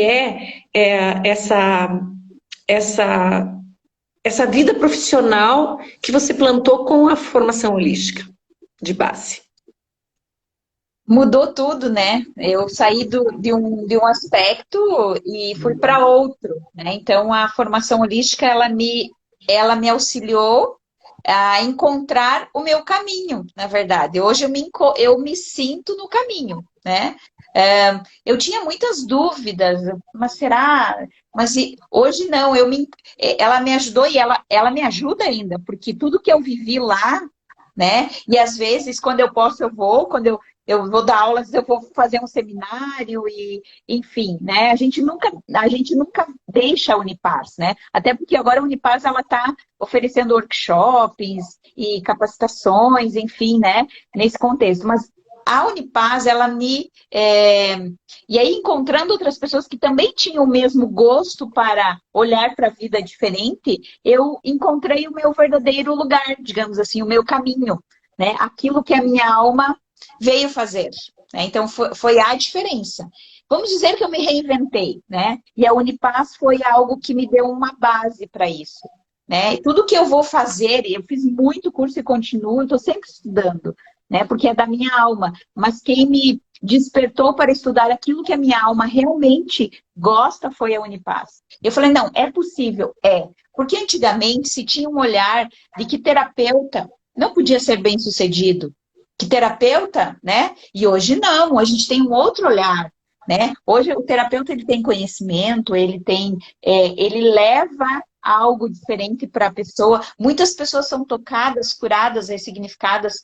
essa vida profissional que você plantou com a formação holística de base. Mudou tudo, né? Eu saí de um aspecto e fui para outro, né? Então, a formação holística, ela me auxiliou a encontrar o meu caminho, na verdade. Hoje eu me sinto no caminho, né? Eu tinha muitas dúvidas, mas será? Mas hoje não, ela me ajudou e ela me ajuda ainda, porque tudo que eu vivi lá, né? E às vezes, quando eu posso, eu vou, quando eu vou dar aulas, eu vou fazer um seminário e, enfim, né? A gente nunca deixa a Unipaz, né? Até porque agora a Unipaz, ela está oferecendo workshops e capacitações, enfim, né? Nesse contexto. Mas a Unipaz, ela me... E aí, encontrando outras pessoas que também tinham o mesmo gosto para olhar para a vida diferente, eu encontrei o meu verdadeiro lugar, digamos assim, o meu caminho, né? Aquilo que a minha alma veio fazer, né? Então, foi a diferença. Vamos dizer que eu me reinventei, né? E a Unipaz foi algo que me deu uma base para isso, né? E tudo que eu vou fazer, eu fiz muito curso e continuo, estou sempre estudando, né? Porque é da minha alma. Mas quem me despertou para estudar aquilo que a minha alma realmente gosta foi a Unipaz. Eu falei, não, é possível, é. Porque antigamente se tinha um olhar de que terapeuta não podia ser bem-sucedido, que terapeuta, né? E hoje não, a gente tem um outro olhar, né? Hoje o terapeuta, ele tem conhecimento, ele leva algo diferente para a pessoa. Muitas pessoas são tocadas, curadas, ressignificadas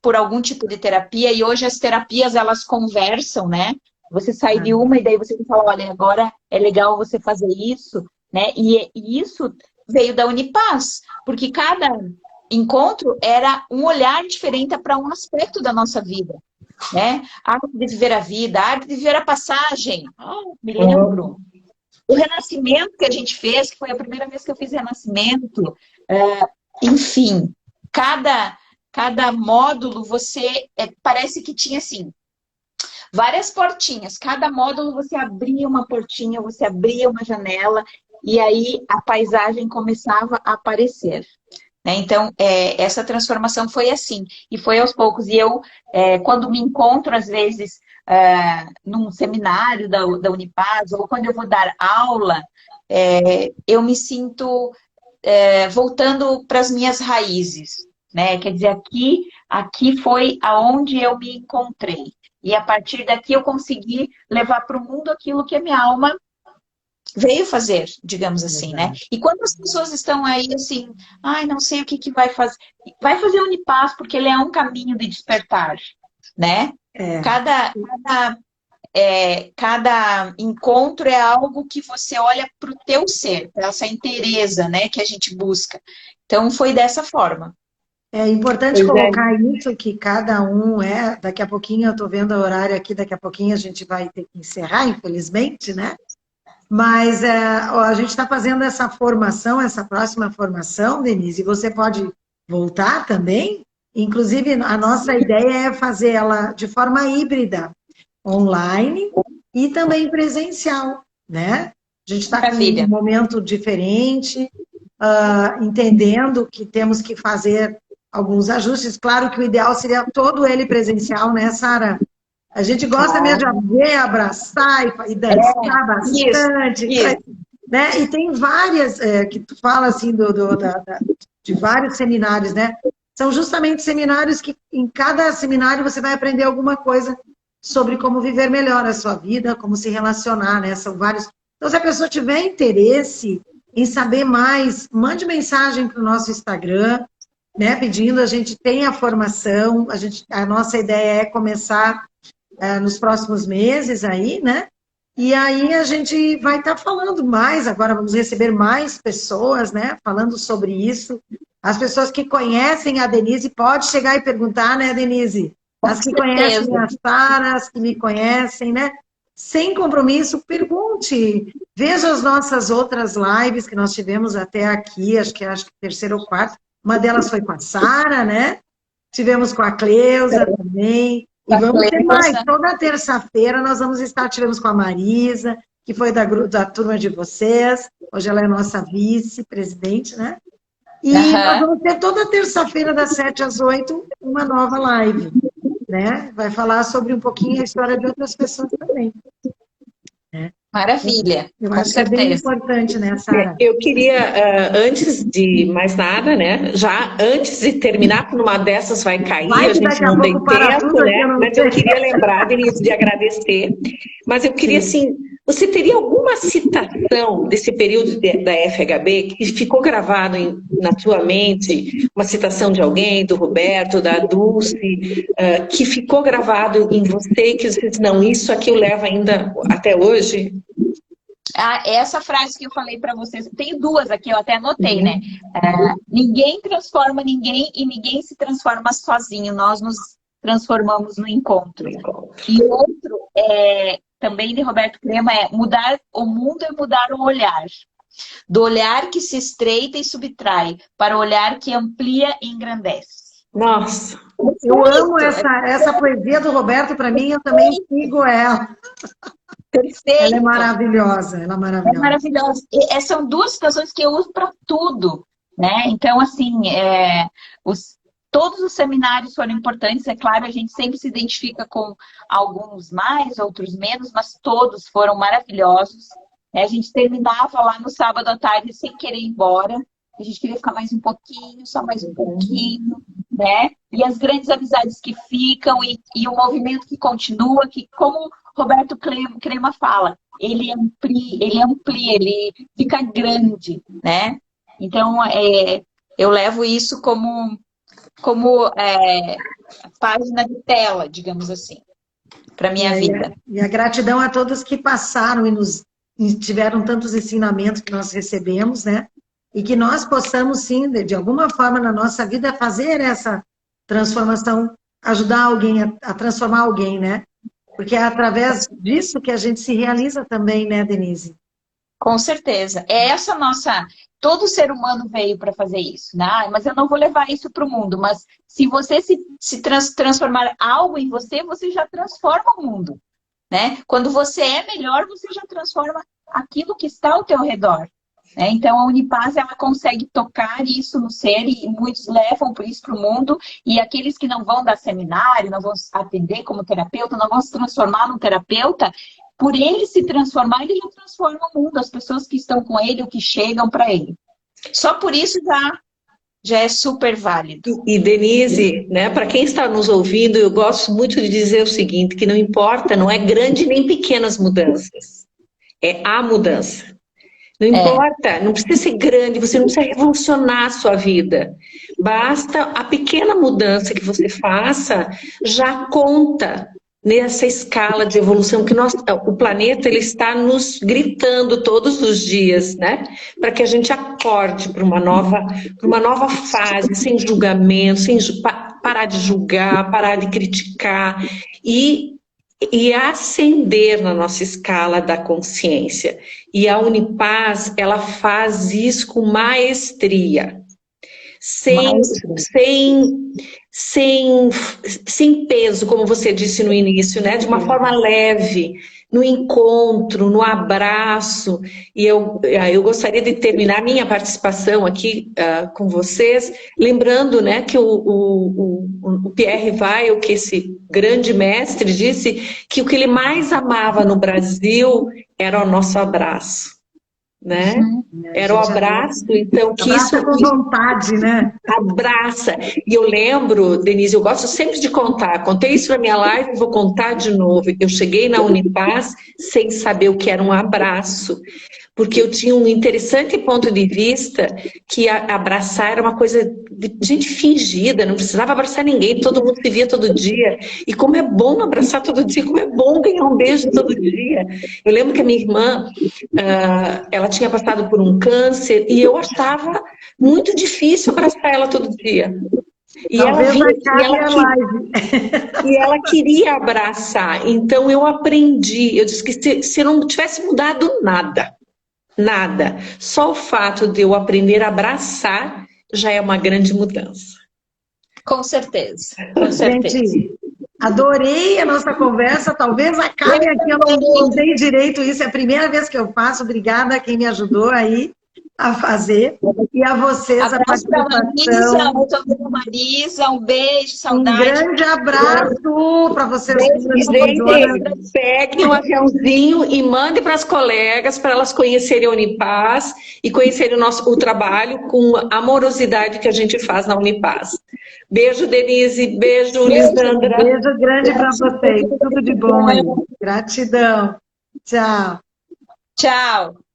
por algum tipo de terapia, e hoje as terapias, elas conversam, né? Você sai de uma e daí você fala, olha, agora é legal você fazer isso, né? E isso veio da Unipaz, porque cada encontro era um olhar diferente para um aspecto da nossa vida, né? A arte de viver a vida, a arte de viver a passagem. Me lembro. O renascimento que a gente fez, que foi a primeira vez que eu fiz renascimento. Enfim, cada módulo parece que tinha assim várias portinhas. Cada módulo você abria uma portinha, você abria uma janela e aí a paisagem começava a aparecer. Então, essa transformação foi assim, e foi aos poucos. E eu, quando me encontro, às vezes, num seminário da Unipaz, ou quando eu vou dar aula, eu me sinto voltando para as minhas raízes, né? Quer dizer, aqui foi aonde eu me encontrei. E a partir daqui eu consegui levar para o mundo aquilo que a minha alma veio fazer, digamos assim, né? E quando as pessoas estão aí assim, ai, não sei o que vai fazer. Vai fazer Unipaz, porque ele é um caminho de despertar, né? Cada encontro é algo que você olha para o teu ser, para essa inteireza, né, que a gente busca. Então, foi dessa forma. É importante colocar isso, que cada um daqui a pouquinho, eu estou vendo o horário aqui, daqui a pouquinho a gente vai ter que encerrar, infelizmente, né? Mas a gente está fazendo essa formação, essa próxima formação, Denise, e você pode voltar também. Inclusive, a nossa ideia é fazer ela de forma híbrida, online e também presencial, né? A gente está com um momento diferente, entendendo que temos que fazer alguns ajustes. Claro que o ideal seria todo ele presencial, né, Sara? A gente gosta mesmo de ver, abraçar e dançar bastante. Isso. Né? E tem várias, que tu fala assim, de vários seminários, né? São justamente seminários que, em cada seminário, você vai aprender alguma coisa sobre como viver melhor a sua vida, como se relacionar, né? São vários. Então, se a pessoa tiver interesse em saber mais, mande mensagem para o nosso Instagram, né? Pedindo, a gente tem a formação, a nossa ideia é começar nos próximos meses aí, né? E aí a gente vai estar falando mais, agora vamos receber mais pessoas, né? Falando sobre isso. As pessoas que conhecem a Denise, pode chegar e perguntar, né, Denise? As que conhecem a Sara, as que me conhecem, né? Sem compromisso, pergunte. Veja as nossas outras lives que nós tivemos até aqui, acho que terceira ou quarta. Uma delas foi com a Sara, né? Tivemos com a Cleusa também. E vamos ter mais. Toda terça-feira nós vamos estar, tivemos com a Marisa, que foi da turma de vocês. Hoje ela é nossa vice-presidente, né? E nós vamos ter toda terça-feira, das 7 às 8, uma nova live, né? Vai falar sobre um pouquinho a história de outras pessoas também. Né? Maravilha, eu acho que é bem importante, né, Sara? Eu queria, antes de mais nada, né, já antes de terminar, numa dessas vai cair, a gente não tem tempo, né, mas eu queria lembrar, Denise, de agradecer, mas eu queria, assim, Você teria alguma citação desse período da FHB que ficou gravado na sua mente, uma citação de alguém, do Roberto, da Dulce, que ficou gravado em você e que você disse, não, isso aqui eu levo ainda até hoje? Essa frase que eu falei para vocês, tenho duas aqui, eu até anotei, né? Ninguém transforma ninguém e ninguém se transforma sozinho, nós nos transformamos no encontro. E outro, também de Roberto Crema, mudar o mundo é mudar o olhar. Do olhar que se estreita e subtrai, para o olhar que amplia e engrandece. Nossa! Eu amo essa poesia do Roberto, para mim, eu também sigo ela. Perfeito. Ela é maravilhosa, ela é maravilhosa. É maravilhosa. E são duas situações que eu uso para tudo, né? Então, assim, todos os seminários foram importantes, é claro, a gente sempre se identifica com alguns mais, outros menos, mas todos foram maravilhosos. A gente terminava lá no sábado à tarde sem querer ir embora, a gente queria ficar mais um pouquinho, só mais um pouquinho, né? E as grandes amizades que ficam e o movimento que continua, que como Roberto Crema fala, ele amplia, ele fica grande, né? Então, eu levo isso como página de tela, digamos assim, para minha vida. E a gratidão a todos que passaram e tiveram tantos ensinamentos que nós recebemos, né? E que nós possamos, sim, de alguma forma na nossa vida, fazer essa transformação, ajudar alguém a transformar alguém, né? Porque é através disso que a gente se realiza também, né, Denise? Com certeza. É essa nossa... Todo ser humano veio para fazer isso, né? Mas eu não vou levar isso para o mundo. Mas se você se transformar algo em você, você já transforma o mundo, né? Quando você é melhor, você já transforma aquilo que está ao teu redor. Né? Então, a Unipaz, ela consegue tocar isso no ser e muitos levam por isso para o mundo. E aqueles que não vão dar seminário, não vão atender como terapeuta, não vão se transformar num terapeuta, por ele se transformar, ele já transforma o mundo, as pessoas que estão com ele ou que chegam para ele. Só por isso já é super válido. E Denise, né, para quem está nos ouvindo, eu gosto muito de dizer o seguinte, que não importa, não é grande nem pequenas mudanças, é a mudança. Não importa, não precisa ser grande, você não precisa revolucionar a sua vida. Basta a pequena mudança que você faça, já conta nessa escala de evolução que o planeta ele está nos gritando todos os dias, né? Para que a gente acorde para uma nova fase, sem julgamento, sem parar de julgar, parar de criticar e ascender na nossa escala da consciência. E a Unipaz, ela faz isso com maestria. Sem peso, como você disse no início, né? De uma forma leve, no encontro, no abraço. E eu gostaria de terminar minha participação aqui com vocês, lembrando, né, que o Pierre Weil, que esse grande mestre, disse que o que ele mais amava no Brasil era o nosso abraço. Né? Era o abraço, então que abraça isso com vontade, né? Abraça. E eu lembro, Denise, eu gosto sempre de contar. Contei isso na minha live, vou contar de novo. Eu cheguei na Unipaz sem saber o que era um abraço, porque eu tinha um interessante ponto de vista que abraçar era uma coisa de gente fingida, não precisava abraçar ninguém, todo mundo se via todo dia. E como é bom abraçar todo dia, como é bom ganhar um beijo todo dia. Eu lembro que a minha irmã, ela tinha passado por um câncer e eu achava muito difícil abraçar ela todo dia. E ela queria abraçar. Então eu aprendi, eu disse que se eu não tivesse mudado nada, só o fato de eu aprender a abraçar já é uma grande mudança. Com certeza, com certeza. Gente, adorei a nossa conversa, talvez acabe aqui, eu não contei direito isso, é a primeira vez que eu faço, obrigada a quem me ajudou aí a fazer, e a vocês a participação. Marisa, um beijo, saudade. Um grande abraço para vocês. Gente, peguem um aviãozinho e mande para as colegas, para elas conhecerem a Unipaz e conhecerem o trabalho com a amorosidade que a gente faz na Unipaz. Beijo, Denise, beijo, Lisandra. Beijo grande para vocês, tudo de bom aí. Gratidão. Tchau. Tchau!